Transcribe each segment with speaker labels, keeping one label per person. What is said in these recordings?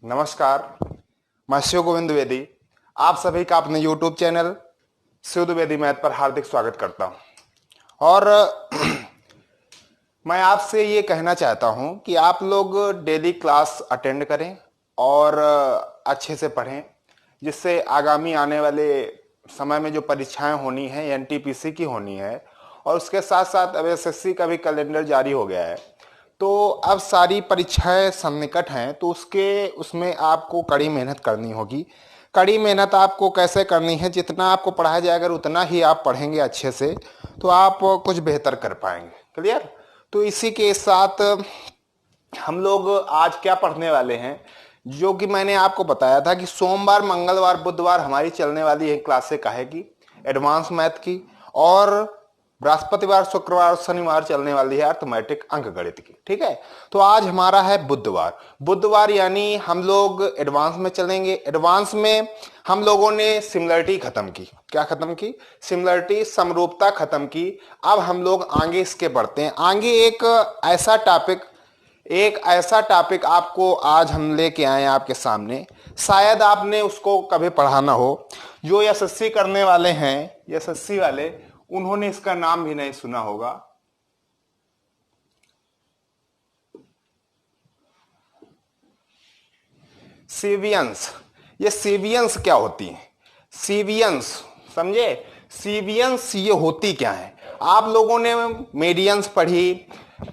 Speaker 1: नमस्कार। मैं शिव गोविंद द्विवेदी आप सभी का अपने YouTube channel Shiv Dwivedi math पर हार्दिक स्वागत करता हूं। और मैं आपसे ये कहना चाहता हूं कि आप लोग डेली क्लास अटेंड करें और अच्छे से पढ़ें, जिससे आगामी आने वाले समय में जो परीक्षाएं होनी है एनटीपीसी की होनी है, और उसके साथ साथ अब एसएससी का भी कैलेंडर जारी हो गया है। तो अब सारी परीक्षाएं सन्निकट हैं, तो उसमें आपको कड़ी मेहनत करनी होगी। कड़ी मेहनत आपको कैसे करनी है, जितना आपको पढ़ाया जाए अगर उतना ही आप पढ़ेंगे अच्छे से तो आप कुछ बेहतर कर पाएंगे। क्लियर? तो इसी के साथ हम लोग आज क्या पढ़ने वाले हैं, जो कि मैंने आपको बताया था कि सोमवार, मंगलवार, बुधवार हमारी चलने वाली है क्लासें काहे की, एडवांस मैथ की, और बृहस्पतिवार, शुक्रवार और शनिवार चलने वाली है अर्थमेटिक अंक गणित की। ठीक है? तो आज हमारा है बुधवार यानी हम लोग एडवांस में चलेंगे। एडवांस में हम लोगों ने सिमिलरिटी खत्म की। क्या खत्म की? सिमिलरिटी, समरूपता खत्म की। अब हम लोग आगे इसके बढ़ते हैं। आगे एक ऐसा टॉपिक आपको आज हम लेके आए हैं आपके सामने। शायद आपने उसको कभी पढ़ा ना हो। जो एसएससी करने वाले हैं, एसएससी वाले, उन्होंने इसका नाम भी नहीं सुना होगा। सीवियंस। ये सीवियंस क्या होती है? सीवियंस समझे? सीवियंस ये होती क्या है? आप लोगों ने मीडियंस पढ़ी,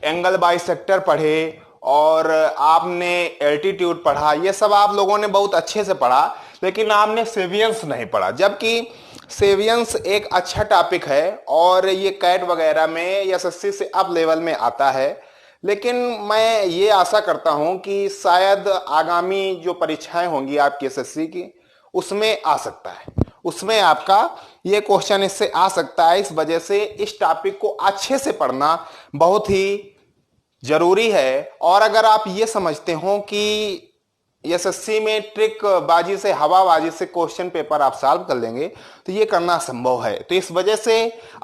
Speaker 1: एंगल बाइसेक्टर पढ़े, और आपने एल्टीट्यूड पढ़ा। ये सब आप लोगों ने बहुत अच्छे से पढ़ा, लेकिन आपने सेवियंस नहीं पढ़ा। जबकि सेवियंस एक अच्छा टॉपिक है और ये कैट वगैरह में एसएससी से अप लेवल में आता है। लेकिन मैं ये आशा करता हूं कि शायद आगामी जो परीक्षाएं होंगी आपकी एसएससी की, उसमें आ सकता है, उसमें आपका ये क्वेश्चन इससे आ सकता है। इस वजह से इस टॉपिक को अच्छे से पढ़ना बहुत ही जरूरी है। और अगर आप ये समझते हो कि एसएससी में ट्रिक बाजी से, हवाबाजी से क्वेश्चन पेपर आप सॉल्व कर लेंगे, तो ये करना संभव है। तो इस वजह से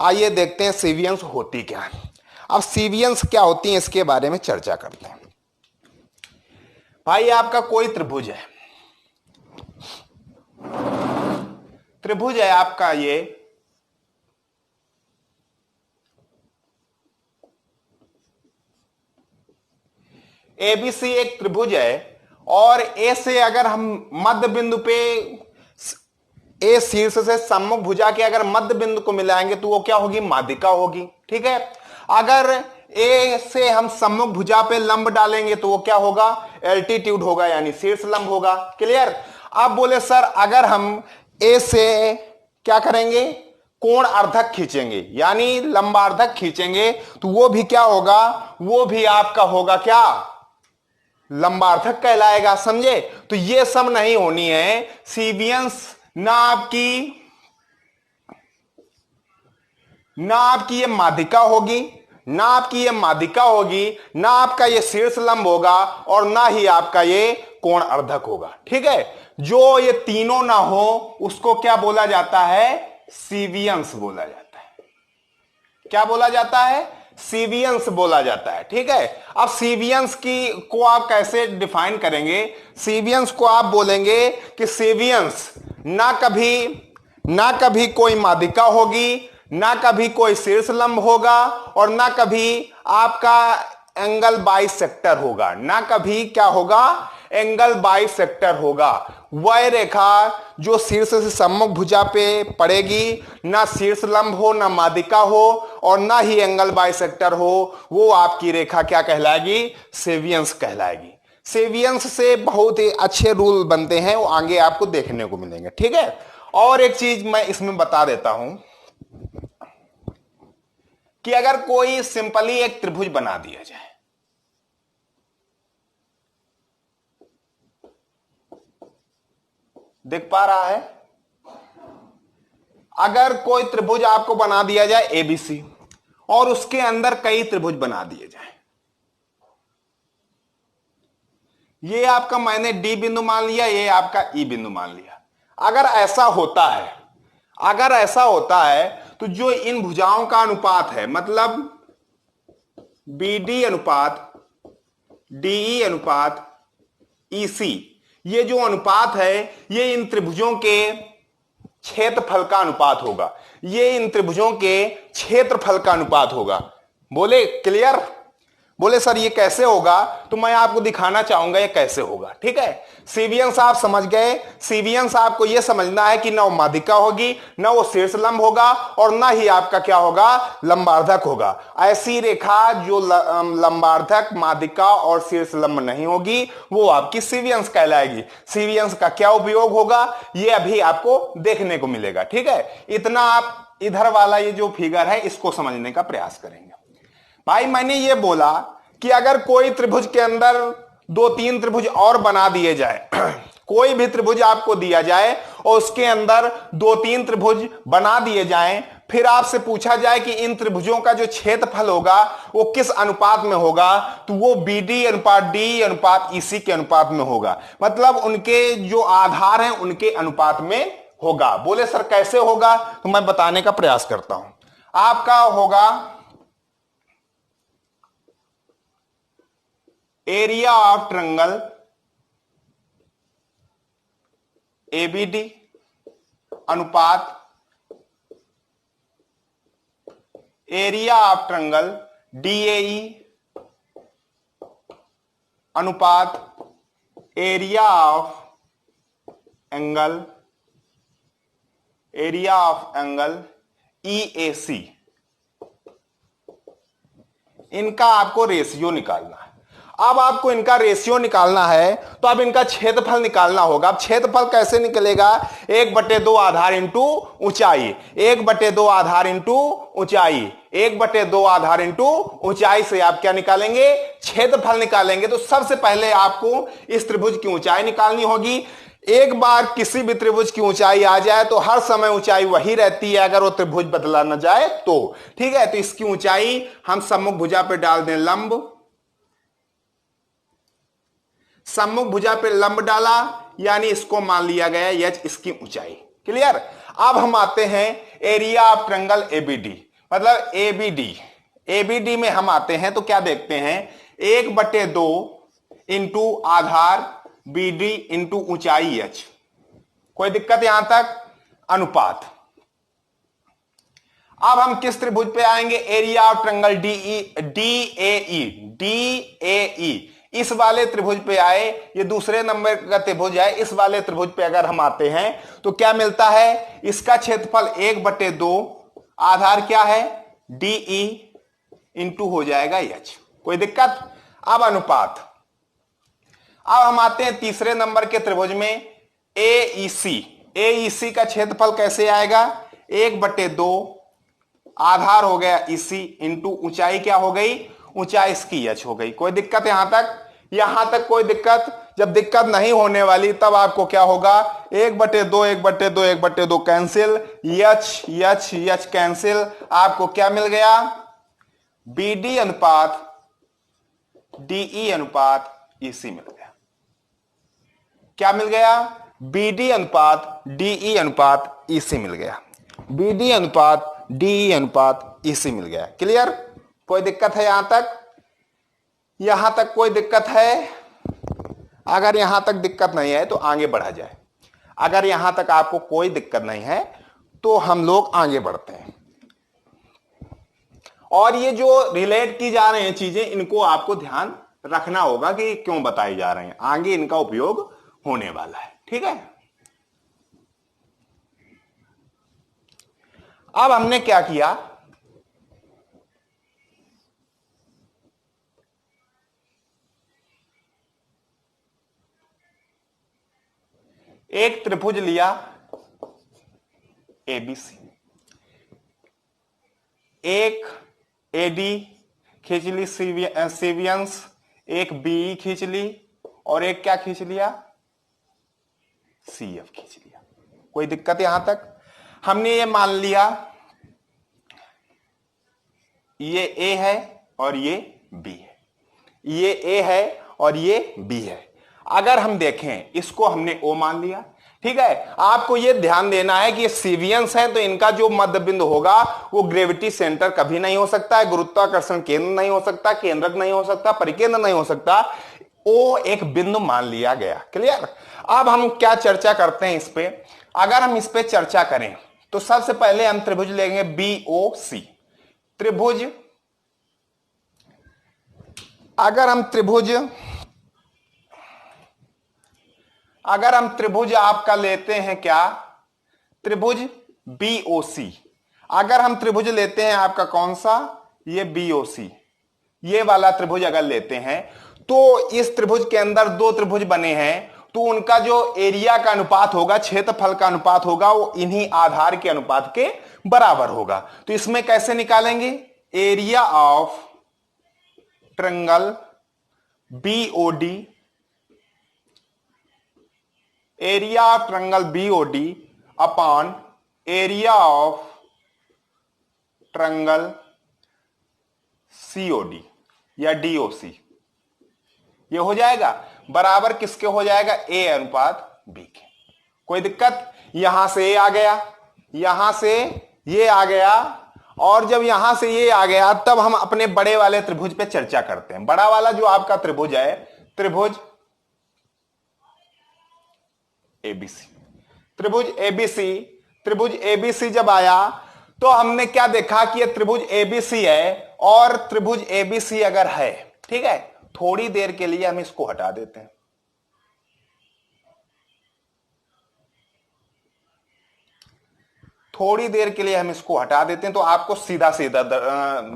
Speaker 1: आइए देखते हैं सीवियंस होती क्या है। अब सीवियंस क्या होती है इसके बारे में चर्चा करते हैं। भाई आपका कोई त्रिभुज है, त्रिभुज है आपका ये, एबीसी एक त्रिभुज है। और ए से अगर हम मध्य बिंदु पे, ए शीर्ष से सम्मुख भुजा के अगर मध्य बिंदु को मिलाएंगे तो वो क्या होगी? माध्यिका होगी। ठीक है? अगर ए से हम सम्मुख भुजा पे लंब डालेंगे तो वो क्या होगा? एल्टीट्यूड होगा, यानी शीर्ष लंब होगा। क्लियर? आप बोले सर अगर हम ए से क्या करेंगे? कोण अर्धक खींचेंगे, यानी लंबार्धक खींचेंगे, तो वो भी क्या होगा? वो भी आपका होगा क्या? लंबार्धक कहलाएगा। समझे? तो ये सब नहीं होनी है। सीवियंस ना आपकी ये माध्यिका होगी, ना आपकी ये माध्यिका होगी, ना आपका ये शीर्ष लंब होगा, और ना ही आपका ये कोण अर्धक होगा। ठीक है? जो ये तीनों ना हो उसको क्या बोला जाता है? सीवियंस बोला जाता है। क्या बोला जाता है? सीवियंस बोला जाता है। ठीक है? अब सीवियंस को आप कैसे डिफाइन करेंगे? सीवियंस को आप बोलेंगे कि सीवियंस ना कभी कोई माध्यिका होगी, ना कभी कोई शीर्ष लंब होगा, और ना कभी आपका एंगल बाइसेक्टर होगा। ना कभी क्या होगा? एंगल बाइसेक्टर होगा। वह रेखा जो शीर्ष से सम्मुख भुजा पे पड़ेगी, ना शीर्ष लंब हो, ना माध्यिका हो, और ना ही एंगल बाइसेक्टर हो, वो आपकी रेखा क्या कहलाएगी? सेवियंस कहलाएगी। सेवियंस से बहुत ही अच्छे रूल बनते हैं, वो आगे आपको देखने को मिलेंगे। ठीक है? और एक चीज मैं इसमें बता देता हूं कि अगर कोई सिंपली एक त्रिभुज बना दिया जाए, देख पा रहा है? अगर कोई त्रिभुज आपको बना दिया जाए एबीसी, और उसके अंदर कई त्रिभुज बना दिए जाए, ये आपका मैंने डी बिंदु मान लिया, ये आपका ई बिंदु मान लिया। अगर ऐसा होता है तो जो इन भुजाओं का अनुपात है, मतलब बीडी अनुपात डीई अनुपात ईसी, ये जो अनुपात है ये इन त्रिभुजों के क्षेत्रफल का अनुपात होगा, ये इन त्रिभुजों के क्षेत्रफल का अनुपात होगा। बोले क्लियर? बोले सर ये कैसे होगा? तो मैं आपको दिखाना चाहूंगा ये कैसे होगा। ठीक है, सीवियंस आप समझ गए। सीवियंस आपको ये समझना है कि न वो माध्यिका होगी, न वो शीर्ष लंब होगा, और न ही आपका क्या होगा, लंबार्धक होगा। ऐसी रेखा जो लंबार्धक, माध्यिका और शीर्ष लंब नहीं होगी वो आपकी सीवियंस कहलाएगी। सीवियंस का क्या उपयोग होगा ये अभी आपको देखने को मिलेगा। ठीक है, इतना आप इधर वाला ये जो फिगर है इसको समझने का प्रयास करेंगे। भाई मैंने ये बोला कि अगर कोई त्रिभुज के अंदर 2-3 त्रिभुज और बना दिए जाए कोई भी त्रिभुज आपको दिया जाए और उसके अंदर 2-3 त्रिभुज बना दिए जाएं, फिर आपसे पूछा जाए कि इन त्रिभुजों का जो क्षेत्रफल होगा वो किस अनुपात में होगा, तो वो BD अनुपात D अनुपात EC के अनुपात में होगा। मतलब उनके जो आधार हैं उनके अनुपात में होगा। बोले सर कैसे होगा? तो मैं बताने का प्रयास करता हूं। आपका होगा एरिया ऑफ ट्रायंगल ABD अनुपात एरिया ऑफ ट्रायंगल DAE अनुपात एरिया ऑफ एंगल EAC। इनका आपको रेशियो निकालना है। अब आपको इनका रेशियो निकालना है तो अब इनका क्षेत्रफल निकालना होगा। अब क्षेत्रफल कैसे निकलेगा? 1/2 आधार इंटू ऊंचाई, 1/2 आधार इंटू ऊंचाई, 1/2 आधार इंटू ऊंचाई से आप क्या निकालेंगे? क्षेत्रफल निकालेंगे। तो सबसे पहले आपको इस त्रिभुज की ऊंचाई निकालनी होगी। एक बार किसी भी त्रिभुज की ऊंचाई आ जाए तो हर समय ऊंचाई वही रहती है अगर वो त्रिभुज बदला न जाए तो। ठीक है, तो इसकी ऊंचाई हम सम्मुख भुजा पे डाल दें लंब, सम्मुख भुजा पे लंब डाला यानी इसको मान लिया गया h इसकी ऊंचाई। क्लियर? अब हम आते हैं एरिया ऑफ ट्रायंगल ABD, मतलब ABD में हम आते हैं तो क्या देखते हैं? 1/2 इंटू आधार BD इंटू ऊंचाई h। कोई दिक्कत यहां तक? अनुपात। अब हम किस त्रिभुज पे आएंगे? Area of triangle DAE। इस वाले त्रिभुज पे आए, ये दूसरे नंबर का त्रिभुज है। इस वाले त्रिभुज पे अगर हम आते हैं तो क्या मिलता है? इसका क्षेत्रफल 1/2 आधार क्या है? DE इंटू हो जाएगा h। कोई दिक्कत? अब अनुपात। अब हम आते हैं तीसरे नंबर के त्रिभुज में AEC का क्षेत्रफल कैसे आएगा? 1/2 आधार हो गया EC इंटू ऊंचाई क्या हो गई? ऊंचाई इसकी h हो गई। कोई दिक्कत यहां तक? यहां तक कोई दिक्कत? जब दिक्कत नहीं होने वाली तब आपको क्या होगा? 1/2 कैंसिल, h कैंसिल, आपको क्या मिल गया? BD अनुपात DE अनुपात EC मिल गया। क्या मिल गया? BD अनुपात DE अनुपात EC मिल गया। BD अनुपात DE अनुपात EC मिल गया। क्लियर? कोई दिक्कत है यहां तक? यहां तक कोई दिक्कत है? अगर यहां तक दिक्कत नहीं है तो आगे बढ़ा जाए। अगर यहां तक आपको कोई दिक्कत नहीं है तो हम लोग आगे बढ़ते हैं। और ये जो रिलेट की जा रही हैं चीजें इनको आपको ध्यान रखना होगा कि क्यों बताई जा रही हैं, आगे इनका उपयोग होने वाला है। ठीक है, अब हमने क्या किया? एक त्रिभुज लिया ABC, एक AD खींच ली सीवियंस, एक BE खींच ली और एक क्या खींच लिया? CF खींच लिया। कोई दिक्कत यहां तक? हमने ये मान लिया ये A है और ये B है, ये A है और ये B है। अगर हम देखें इसको हमने O मान लिया। ठीक है, आपको यह ध्यान देना है कि ये सीवियंस है तो इनका जो मध्य बिंदु होगा वो ग्रेविटी सेंटर कभी नहीं हो सकता है, गुरुत्वाकर्षण केंद्र नहीं हो सकता, केंद्रक नहीं हो सकता, परिकेंद्र नहीं हो सकता। ओ एक बिंदु मान लिया गया। क्लियर। अब हम क्या चर्चा करते हैं इस पे। अगर हम इस पे चर्चा करें तो सबसे पहले हम त्रिभुज लेंगे BOC। त्रिभुज, अगर हम त्रिभुज आपका लेते हैं क्या, त्रिभुज BOC। अगर हम त्रिभुज लेते हैं आपका कौन सा, ये BOC, ये वाला त्रिभुज अगर लेते हैं तो इस त्रिभुज के अंदर दो त्रिभुज बने हैं, तो उनका जो एरिया का अनुपात होगा, क्षेत्रफल का अनुपात होगा, वो इन्हीं आधार के अनुपात के बराबर होगा। तो इसमें कैसे निकालेंगे, area of triangle BOD, area of triangle BOD upon area of triangle COD या DOC, ये हो जाएगा बराबर किसके हो जाएगा, A अनुपात B के। कोई दिक्कत, यहां से A आ गया, यहां से ये आ गया, और जब यहां से ये आ गया तब हम अपने बड़े वाले त्रिभुज पे चर्चा करते हैं। बड़ा वाला जो आपका त्रिभुज है, त्रिभुज ABC, त्रिभुज ABC जब आया तो हमने क्या देखा कि ये त्रिभुज ABC है, और त्रिभुज ABC अगर है, ठीक है, थोड़ी देर के लिए हम इसको हटा देते हैं। थोड़ी देर के लिए हम इसको हटा देते हैं तो आपको सीधा सीधा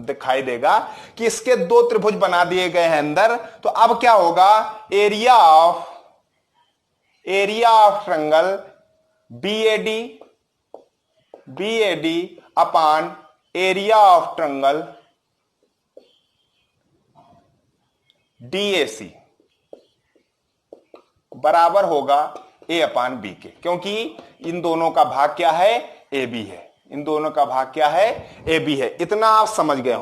Speaker 1: दिखाई देगा कि इसके दो त्रिभुज बना दिए गए हैं अंदर। तो अब क्या होगा, area of triangle BAD upon area of triangle DAC बराबर होगा A अपॉन B के, क्योंकि इन दोनों का भाग क्या है, AB है। इन दोनों का भाग क्या है, AB है। इतना आप समझ गए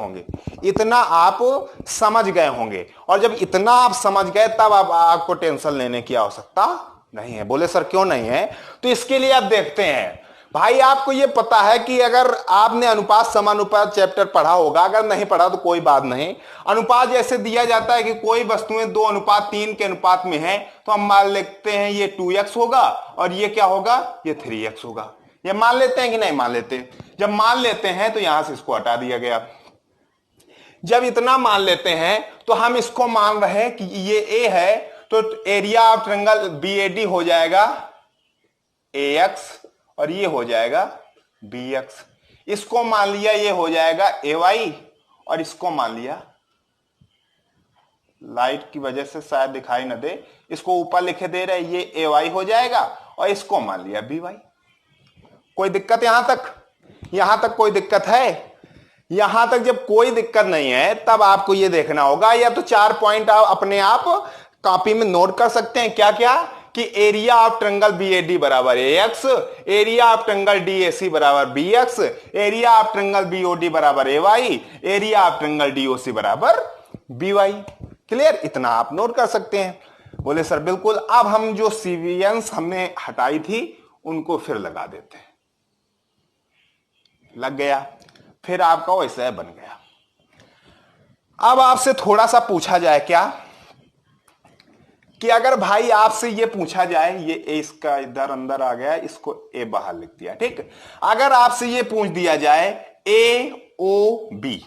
Speaker 1: होंगे, और जब इतना आप समझ गए तब आपको टेंशन लेने की आवश्यकता नहीं है। बोले सर क्यों नहीं है, तो इसके लिए आप देखते हैं भाई, आपको ये पता है कि अगर आपने अनुपात समानुपात चैप्टर पढ़ा होगा, अगर नहीं पढ़ा तो कोई बात नहीं। अनुपात जैसे दिया जाता है कि कोई वस्तुएं 2:3 के अनुपात में है, तो हम मान लेते हैं ये 2x होगा और ये क्या होगा, ये 3x होगा। ये मान लेते हैं कि नहीं मान लेते। जब मान लेते हैं तो यहां से इसको हटा दिया गया। जब इतना मान लेते हैं तो हम इसको मान रहे हैं कि ये A है, तो एरिया ऑफ ट्रायंगल BAD हो जाएगा AX और ये हो जाएगा BX। इसको मान लिया ये हो जाएगा AY, और इसको मान लिया, लाइट की वजह से शायद दिखाई न दे, इसको ऊपर लिखे दे रहे, ये AY हो जाएगा, और इसको मान लिया BY। कोई दिक्कत यहां तक कोई दिक्कत है? यहां तक जब कोई दिक्कत नहीं है तब आपको यह देखना होगा, या तो 4 पॉइंट आप अपने आप कॉपी में नोट कर सकते हैं। क्या क्या, कि एरिया ऑफ ट्रायंगल BAD बराबर AX, area of triangle DAC बराबर BX, area of triangle BOD बराबर AY, area of triangle DOC बराबर BY। क्लियर, इतना आप नोट कर सकते हैं। बोले सर बिल्कुल। अब हम जो सीवियंस हमने हटाई थी उनको फिर लगा देते हैं। लग गया, फिर आपका वैसा बन गया। अब आपसे थोड़ा सा पूछा जाए क्या, कि अगर भाई आपसे ये पूछा जाए, ये ए इसका इधर अंदर आ गया, इसको ए बाहर लिख दिया, ठीक। अगर आपसे ये पूछ दिया जाए AOB,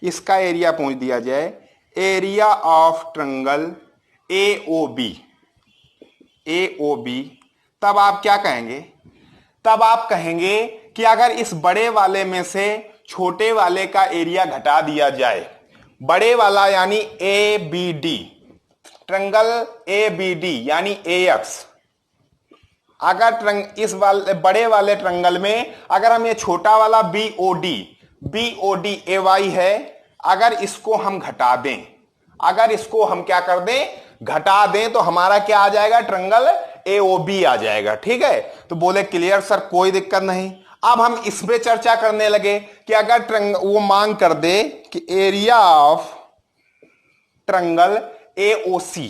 Speaker 1: इसका एरिया पूछ दिया जाए, एरिया ऑफ ट्रायंगल AOB, तब आप क्या कहेंगे? तब आप कहेंगे कि अगर इस बड़े वाले में से छोटे वाले का एरिया घटा दिया जाए, बड़े वाला यानी ABD, ट्रायंगल ABD यानी AX, अगर इस वाले बड़े वाले ट्रायंगल में अगर हम ये छोटा वाला BOD AY है, अगर इसको हम घटा दें, अगर इसको हम क्या कर दें, घटा दें, तो हमारा क्या आ जाएगा, ट्रायंगल AOB आ जाएगा। ठीक है, तो बोले क्लियर सर, कोई दिक्कत नहीं। अब हम इस पे चर्चा करने लगे कि अगर वो मांग कर दे कि area of triangle AOC,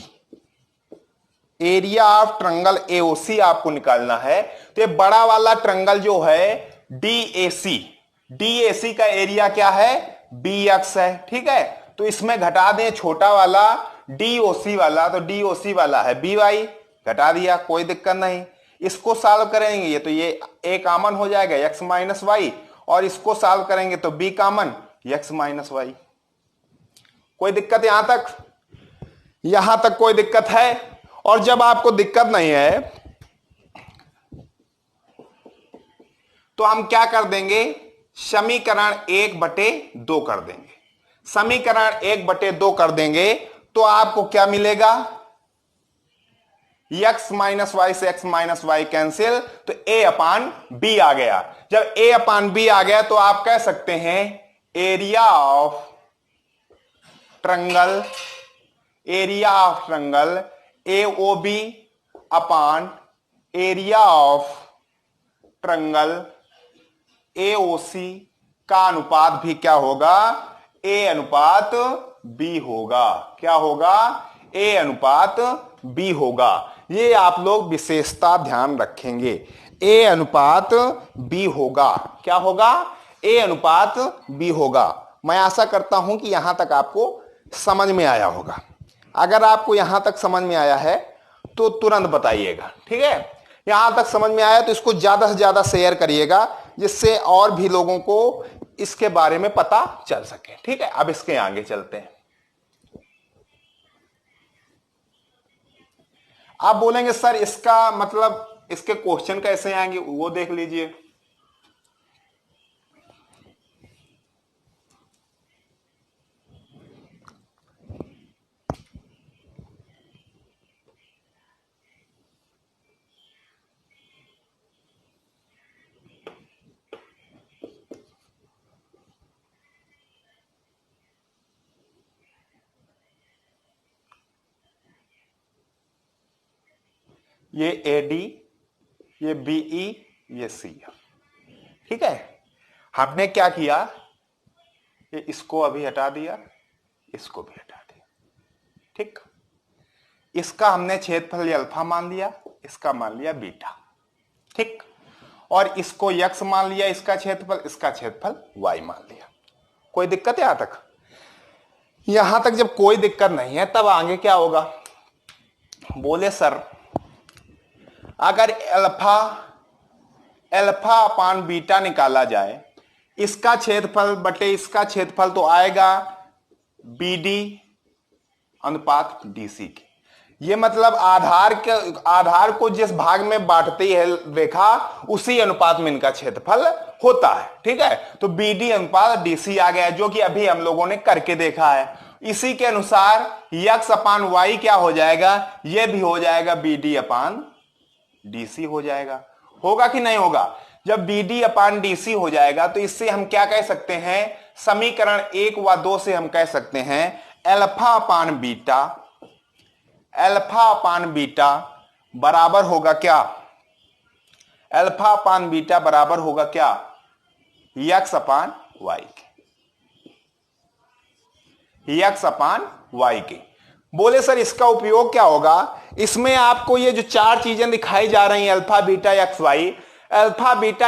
Speaker 1: area of triangle AOC आपको निकालना है, तो ये बड़ा वाला ट्रायंगल जो है DAC का एरिया क्या है, BX है। ठीक है, तो इसमें घटा दें छोटा वाला DOC वाला, तो DOC वाला है BY, घटा दिया, कोई दिक्कत नहीं। इसको सॉल्व करेंगे तो ये A कॉमन हो जाएगा x माइनस वाई, और इसको सॉल्व करेंगे तो B common x minus Y. कोई दिक्कत यहां तक? यहां तक कोई दिक्कत है? और जब आपको दिक्कत नहीं है तो हम क्या कर देंगे, समीकरण 1/2 कर देंगे। समीकरण 1/2 कर देंगे तो आपको क्या मिलेगा, x माइनस वाई से x माइनस वाई कैंसिल, तो A/B आ गया। जब A/B आ गया तो आप कह सकते हैं area of triangle, area of triangle AOB upon area of triangle AOC का अनुपात भी क्या होगा, A/B होगा। क्या होगा, A/B होगा। ये आप लोग विशेषता ध्यान रखेंगे, A/B होगा। क्या होगा, A/B होगा। मैं आशा करता हूं कि यहां तक आपको समझ में आया होगा। अगर आपको यहां तक समझ में आया है तो तुरंत बताइएगा, ठीक है। यहां तक समझ में आया तो इसको ज्यादा से ज्यादा शेयर करिएगा, जिससे और भी लोगों को इसके बारे में पता चल सके, ठीक है। अब इसके आगे चलते हैं। आप बोलेंगे सर इसका मतलब इसके क्वेश्चन कैसे आएंगे, वो देख लीजिए। ये AD, ये BE, ये C, ठीक है। हमने क्या किया, ये इसको अभी हटा दिया, इसको भी हटा दिया, ठीक। इसका हमने क्षेत्रफल अल्फा मान लिया, इसका मान लिया बीटा, ठीक। और इसको x मान लिया, इसका क्षेत्रफल y मान लिया। कोई दिक्कत है यहां तक? यहां तक जब कोई दिक्कत नहीं है तब आगे क्या होगा, बोले सर अगर अल्फा अपान बीटा निकाला जाए, इसका क्षेत्रफल बटे इसका क्षेत्रफल तो आएगा BD अनुपात DC के। ये मतलब आधार को जिस भाग में बांटती है रेखा, उसी अनुपात में इनका क्षेत्रफल होता है, ठीक है। तो BD अनुपात DC आ गया, जो कि अभी हम लोगों ने करके देखा है। इसी के अनुसार x अपान वाई क्या हो जाएगा, ये भी हो जाएगा BD अपान DC हो जाएगा। होगा कि नहीं होगा? जब BD अपान DC हो जाएगा तो इससे हम क्या कह सकते हैं, समीकरण 1 व 2 से हम कह सकते हैं अल्फा अपान बीटा बराबर होगा क्या, अल्फा अपान बीटा बराबर होगा क्या, x अपान वाई के, x अपान वाई के। बोले सर इसका उपयोग क्या होगा, इसमें आपको ये जो चार चीजें दिखाई जा रही हैं अल्फा बीटा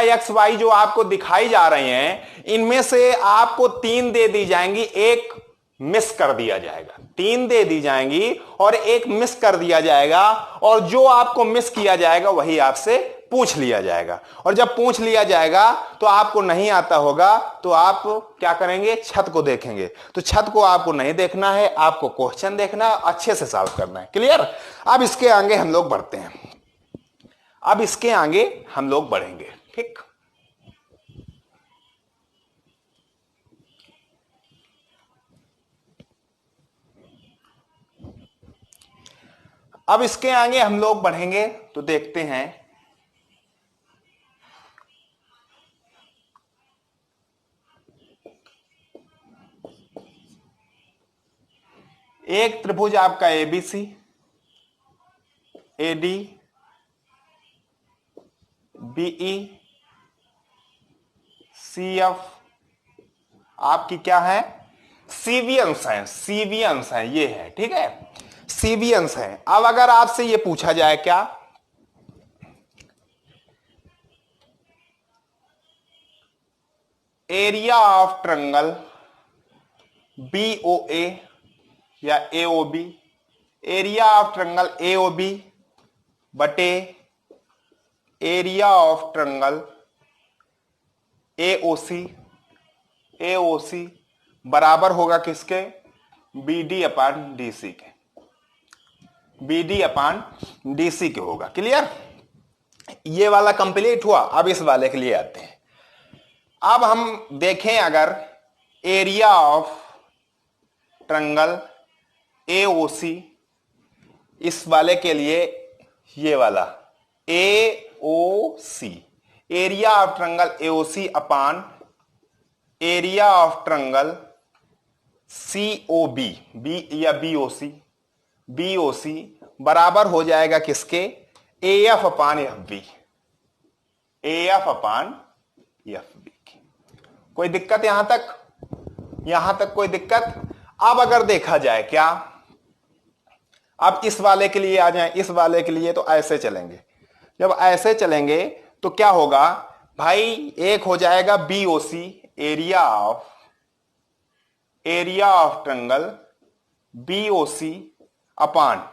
Speaker 1: एक्स वाई जो आपको दिखाई जा रही हैं, इनमें से आपको 3 दे दी जाएंगी, एक मिस कर दिया जाएगा। 3 दे दी जाएंगी और एक मिस कर दिया जाएगा, और जो आपको मिस किया जाएगा वही आपसे पूछ लिया जाएगा। और जब पूछ लिया जाएगा तो आपको नहीं आता होगा तो आप क्या करेंगे, छत को देखेंगे। तो छत को आपको नहीं देखना है, आपको क्वेश्चन देखना है, अच्छे से सॉल्व करना है। क्लियर? अब इसके आगे हम लोग बढ़ते हैं, अब इसके आगे हम लोग बढ़ेंगे, ठीक। अब इसके आगे हम लोग बढ़ेंगे तो देखते हैं एक त्रिभुज आपका ABC, AD, BE, CF आपकी क्या है, CV अंश है, ये है, ठीक है, CV अंश है। अब अगर आपसे ये पूछा जाए क्या, एरिया ऑफ ट्रायंगल BOA या AOB, area of triangle AOB बटे एरिया ऑफ ट्रायंगल AOC बराबर होगा किसके? BD अपान DC के, BD अपान DC के होगा। क्लियर? ये वाला कंप्लीट हुआ। अब इस वाले के लिए आते हैं। अब हम देखें अगर एरिया ऑफ ट्रायंगल AOC, इस वाले के लिए ये वाला AOC, area of triangle AOC upon area of triangle COB, B या BOC बराबर हो जाएगा किसके? AF अपान FB, AF अपान FB की। कोई दिक्कत यहां तक? यहां तक कोई दिक्कत? अब अगर देखा जाए क्या, अब इस वाले के लिए आ जाए, इस वाले के लिए तो ऐसे चलेंगे। जब ऐसे चलेंगे तो क्या होगा भाई? एक हो जाएगा BOC, area of triangle BOC अपान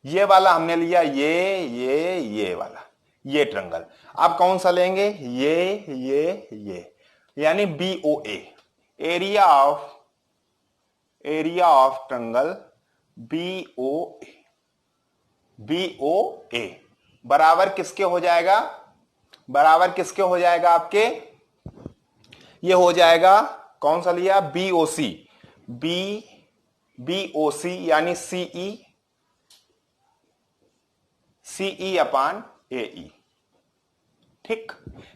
Speaker 1: ये वाला हमने लिया, ये वाला, ये ट्रायंगल। अब कौन सा लेंगे? ये यानी BOA, area of triangle BOA बराबर किसके हो जाएगा? बराबर किसके हो जाएगा आपके? ये हो जाएगा, कौन सा लिया? BOC यानी CE अपान AE। ठीक?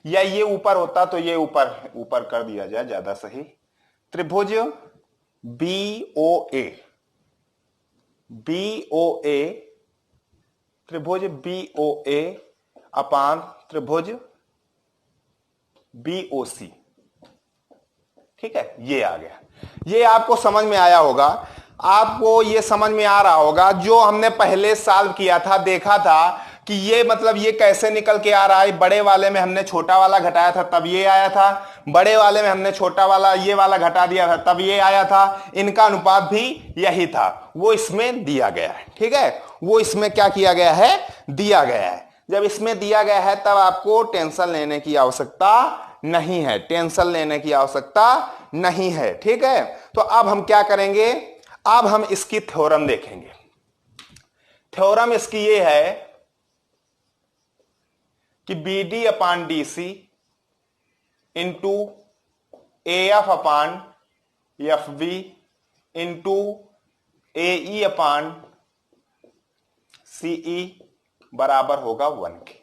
Speaker 1: या ये ऊपर होता तो ये ऊपर कर दिया जाए, ज्यादा सही। त्रिभुज BOA, त्रिभुज BOA अपान त्रिभुज BOC। ठीक है, ये आ गया। ये आपको समझ में आया होगा। आपको ये समझ में आ रहा होगा जो हमने पहले सॉल्व किया था, देखा था कि ये मतलब ये कैसे निकल के आ रहा है। बड़े वाले में हमने छोटा वाला घटाया था तब ये आया था, बड़े वाले में हमने छोटा वाला ये वाला घटा दिया था तब ये आया था। इनका अनुपात भी यही था, वो इसमें दिया गया है। ठीक है, वो इसमें क्या किया गया है? दिया गया है। जब इसमें दिया गया है तब आपको टेंशन लेने की आवश्यकता नहीं है, टेंशन लेने की आवश्यकता नहीं है। ठीक है, तो अब हम क्या करेंगे? अब हम इसकी थ्योरम देखेंगे। थ्योरम इसकी ये है कि BD अपान DC इंटू AF अपान FB इंटू AE अपान CE बराबर होगा 1 के,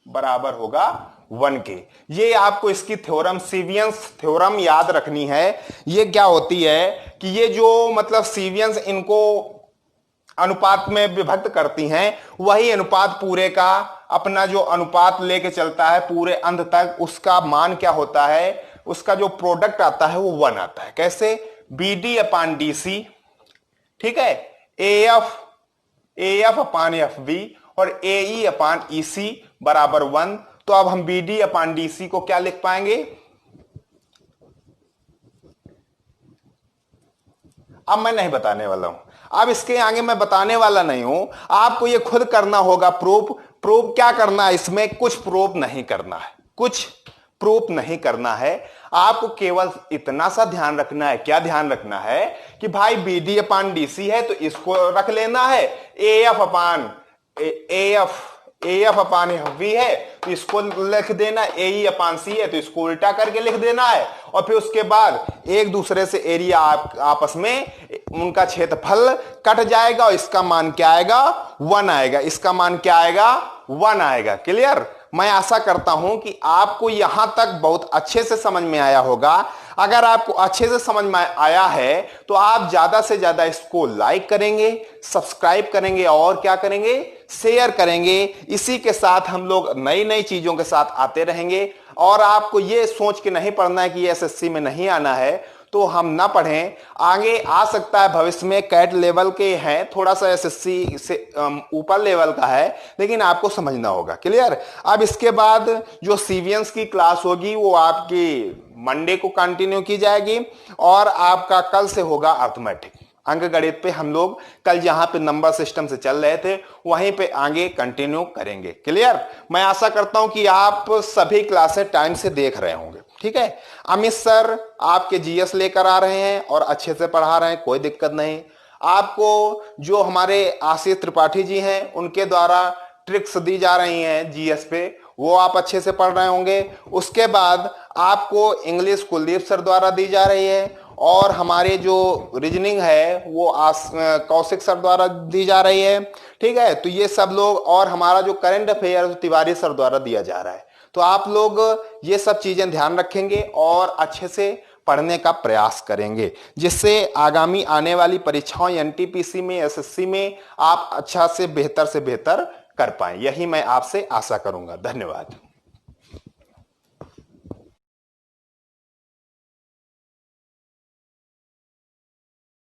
Speaker 1: बराबर होगा 1 के। ये आपको इसकी थ्योरम, सीवियंस थ्योरम याद रखनी है। ये क्या होती है कि ये जो मतलब सीवियंस इनको अनुपात में विभक्त करती हैं, वही अनुपात पूरे का अपना जो अनुपात लेके चलता है पूरे अंत तक, उसका मान क्या होता है? उसका जो प्रोडक्ट आता है वो 1 आता है। कैसे? BD अपान DC, ठीक है, AF अपान FB और AE अपान EC बराबर 1। तो अब हम BD अपान DC को क्या लिख पाएंगे? अब मैं नहीं बताने वाला हूं, अब इसके आगे मैं बताने वाला नहीं हूं, आपको ये खुद करना होगा। प्रूफ क्या करना है? इसमें कुछ प्रूफ नहीं करना है, कुछ प्रूफ नहीं करना है। आपको केवल इतना सा ध्यान रखना है। क्या ध्यान रखना है? कि भाई BD अपान DC है तो इसको रख लेना है, AF अपान FB है तो इसको लिख देना, AE अपान C है तो इसको उल्टा करके लिख देना है। और फिर उसके बाद एक दूसरे से एरिया आपस में उनका क्षेत्रफल कट जाएगा और इसका मान क्या आएगा? 1 आएगा। इसका मान क्या आएगा? 1 आएगा। क्लियर? मैं आशा करता हूं कि आपको यहां तक बहुत अच्छे से समझ में आया होगा। अगर आपको अच्छे से समझ में आया है तो आप ज्यादा से ज्यादा इसको लाइक करेंगे, सब्सक्राइब करेंगे और क्या करेंगे? शेयर करेंगे। इसी के साथ हम लोग नई नई चीजों के साथ आते रहेंगे। और आपको ये सोच के नहीं पढ़ना है कि SSC में नहीं आना है तो हम ना पढ़ें, आगे आ सकता है भविष्य में। कैट लेवल के हैं, थोड़ा सा SSC से ऊपर लेवल का है, लेकिन आपको समझना होगा। क्लियर? अब इसके बाद जो सीवियंस की क्लास होगी वो आपकी मंडे को कंटिन्यू की जाएगी और आपका कल से होगा अर्थमेटिक। अंक गणित पे हम लोग कल जहां पे नंबर सिस्टम से चल रहे थे वहीं पे आगे कंटिन्यू करेंगे। क्लियर? मैं आशा करता हूं कि आप सभी क्लासेस टाइम से देख रहे होंगे। ठीक है, अमित सर आपके जीएस लेकर आ रहे हैं और अच्छे से पढ़ा रहे हैं, कोई दिक्कत नहीं। आपको जो हमारे आशीष त्रिपाठी जी हैं उनके द्वारा ट्रिक्स दी जा रही हैं जीएस पे, वो आप अच्छे से पढ़ रहे होंगे। उसके बाद आपको इंग्लिश कुलदीप सर द्वारा दी जा रही है और हमारे जो रीजनिंग है वो कौशिक सर द्वारा दी जा रही है। ठीक है, तो ये सब लोग, और हमारा जो करंट अफेयर तिवारी सर द्वारा दिया जा रहा है। तो आप लोग ये सब चीजें ध्यान रखेंगे और अच्छे से पढ़ने का प्रयास करेंगे, जिससे आगामी आने वाली परीक्षाओं एनटीपीसी में, एसएससी में आप अच्छा से बेहतर कर पाएं। यही मैं आपसे आशा करूंगा। धन्यवाद।